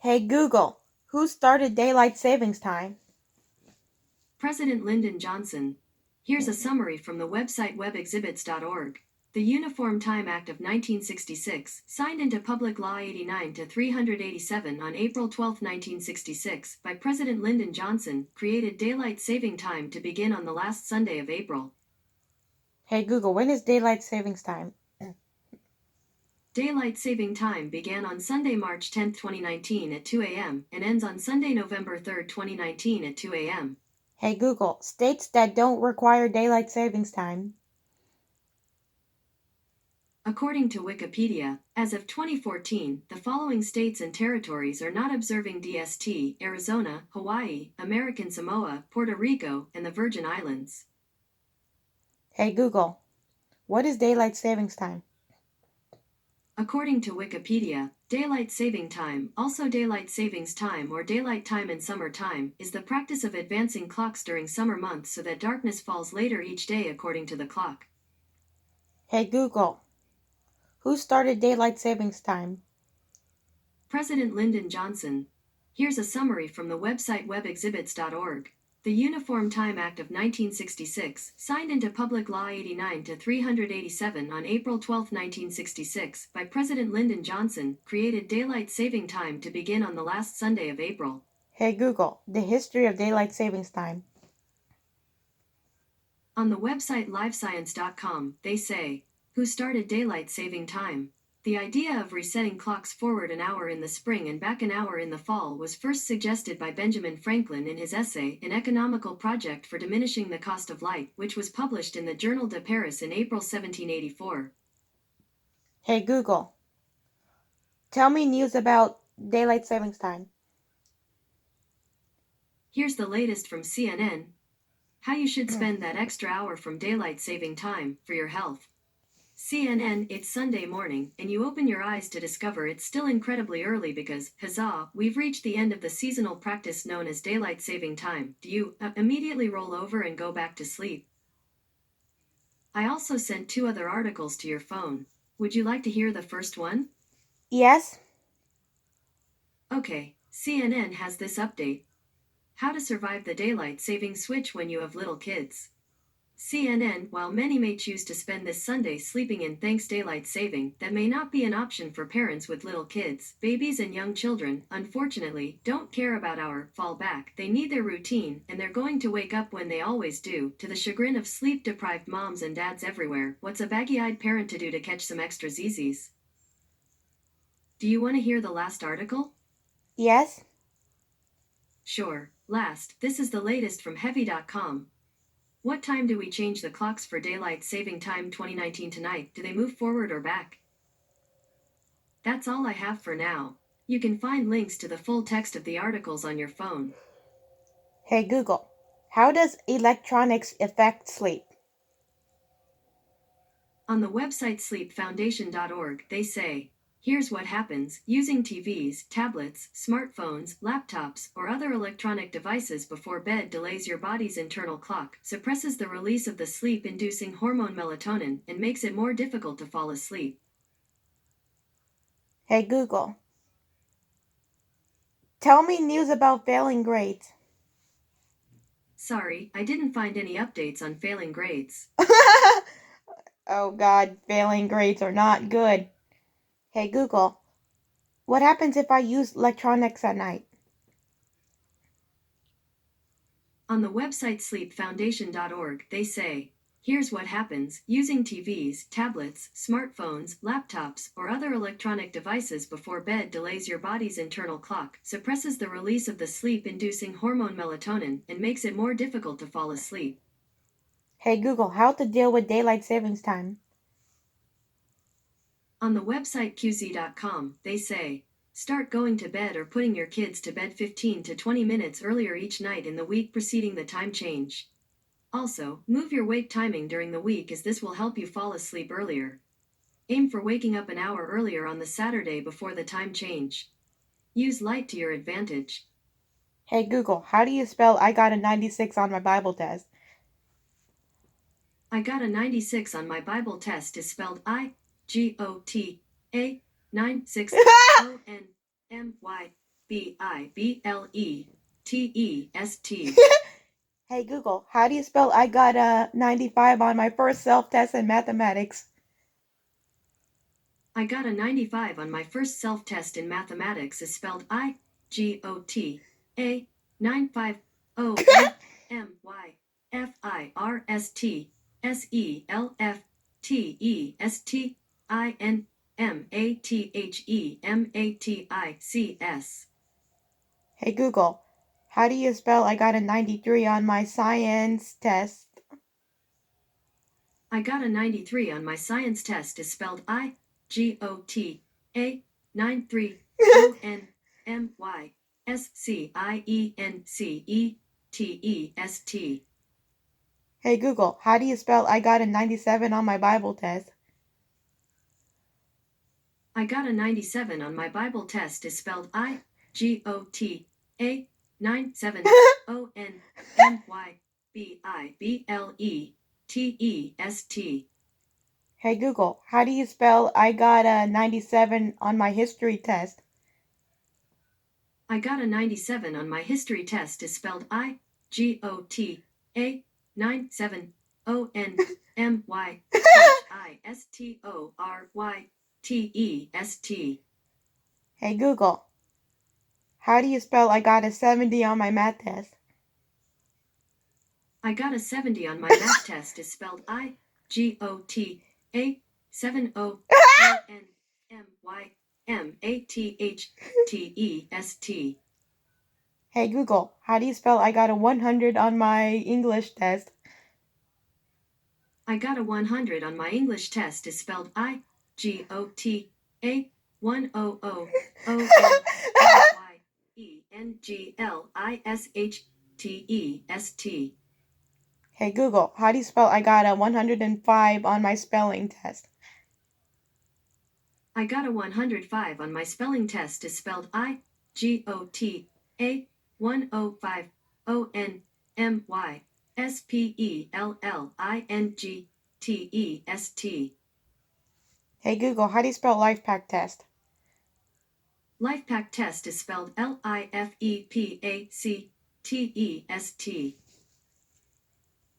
Hey Google, who started daylight savings time? President Lyndon Johnson. Here's a summary from the website webexhibits.org. The Uniform Time Act of 1966, signed into Public Law 89-387 on April 12, 1966, by President Lyndon Johnson, created daylight saving time to begin on the last Sunday of April. Hey Google, when is daylight savings time? Daylight saving time began on Sunday, March 10, 2019 at 2 a.m. and ends on Sunday, November 3, 2019 at 2 a.m. Hey Google, states that don't require daylight savings time. According to Wikipedia, as of 2014, the following states and territories are not observing DST: Arizona, Hawaii, American Samoa, Puerto Rico, and the Virgin Islands. Hey Google, what is daylight savings time? According to Wikipedia, daylight saving time, also daylight savings time or daylight time in summer time, is the practice of advancing clocks during summer months so that darkness falls later each day according to the clock. Hey Google, who started daylight savings time? President Lyndon Johnson. Here's a summary from the website webexhibits.org. The Uniform Time Act of 1966, signed into Public Law 89-387 on April 12, 1966, by President Lyndon Johnson, created daylight saving time to begin on the last Sunday of April. Hey Google, the history of daylight savings time. On the website livescience.com, they say, who started daylight saving time? The idea of resetting clocks forward an hour in the spring and back an hour in the fall was first suggested by Benjamin Franklin in his essay, An Economical Project for Diminishing the Cost of Light, which was published in the Journal de Paris in April 1784. Hey Google, tell me news about daylight savings time. Here's the latest from CNN. How you should spend that extra hour from daylight saving time for your health. CNN, it's Sunday morning, and you open your eyes to discover it's still incredibly early because, huzzah, we've reached the end of the seasonal practice known as daylight saving time. Do you immediately roll over and go back to sleep? I also sent 2 other articles to your phone. Would you like to hear the first one? Yes? Okay, CNN has this update. How to survive the daylight saving switch when you have little kids. CNN, while many may choose to spend this Sunday sleeping in thanks daylight saving, that may not be an option for parents with little kids. Babies and young children, unfortunately, don't care about our fallback. They need their routine, and they're going to wake up when they always do, to the chagrin of sleep-deprived moms and dads everywhere. What's a baggy-eyed parent to do to catch some extra zzzs? Do you want to hear the last article? Yes? Sure. Last, this is the latest from Heavy.com. What time do we change the clocks for daylight saving time 2019 tonight? Do they move forward or back? That's all I have for now. You can find links to the full text of the articles on your phone. Hey Google, how does electronics affect sleep? On the website sleepfoundation.org, they say, here's what happens: using TVs, tablets, smartphones, laptops, or other electronic devices before bed delays your body's internal clock, suppresses the release of the sleep-inducing hormone melatonin, and makes it more difficult to fall asleep. Hey Google, tell me news about failing grades. Sorry, I didn't find any updates on failing grades. Oh God, failing grades are not good. Hey Google, what happens if I use electronics at night? On the website sleepfoundation.org, they say, here's what happens: using TVs, tablets, smartphones, laptops, or other electronic devices before bed delays your body's internal clock, suppresses the release of the sleep-inducing hormone melatonin, and makes it more difficult to fall asleep. Hey Google, how to deal with daylight savings time? On the website qz.com, they say, start going to bed or putting your kids to bed 15 to 20 minutes earlier each night in the week preceding the time change. Also, move your wake timing during the week as this will help you fall asleep earlier. Aim for waking up an hour earlier on the Saturday before the time change. Use light to your advantage. Hey Google, how do you spell I got a 96 on my Bible test? I got a 96 on my Bible test is spelled I-G-O-T-A 96 O-N-M-Y. BIBLETEST. Hey Google, how do you spell I got a 95 on my first self-test in mathematics? I got a 95 on my first self-test in mathematics is spelled IGOTA 950MYFIRSTSELFTEMATHEMATICS. Hey Google, how do you spell I got a 93 on my science test? I got a 93 on my science test is spelled IGOTA 93ONMYSCIENCETEST. Hey Google, how do you spell I got a 97 on my Bible test? I got a 97 on my Bible test is spelled IGOTA 97ONMYBIBLETEST. Hey Google, how do you spell I got a 97 on my history test? I got a 97 on my history test is spelled IGOTA 97ONMYHISTORYTEST. Hey Google, how do you spell I got a 70 on my math test? I got a 70 on my math test is spelled IGOTA 70ONMYMATHTEST. Hey Google, how do you spell I got a 100 on my English test? I got a 100 on my English test is spelled IGOTA 100OOOOMYENGLISHTEST. Hey Google, how do you spell I got a 105 on my spelling test? I got a 105 on my spelling test is spelled IGOTA 105ONMYSPELLINGTEST. Hey Google, how do you spell life pack test? LifePak test is spelled LIFEPACTEST.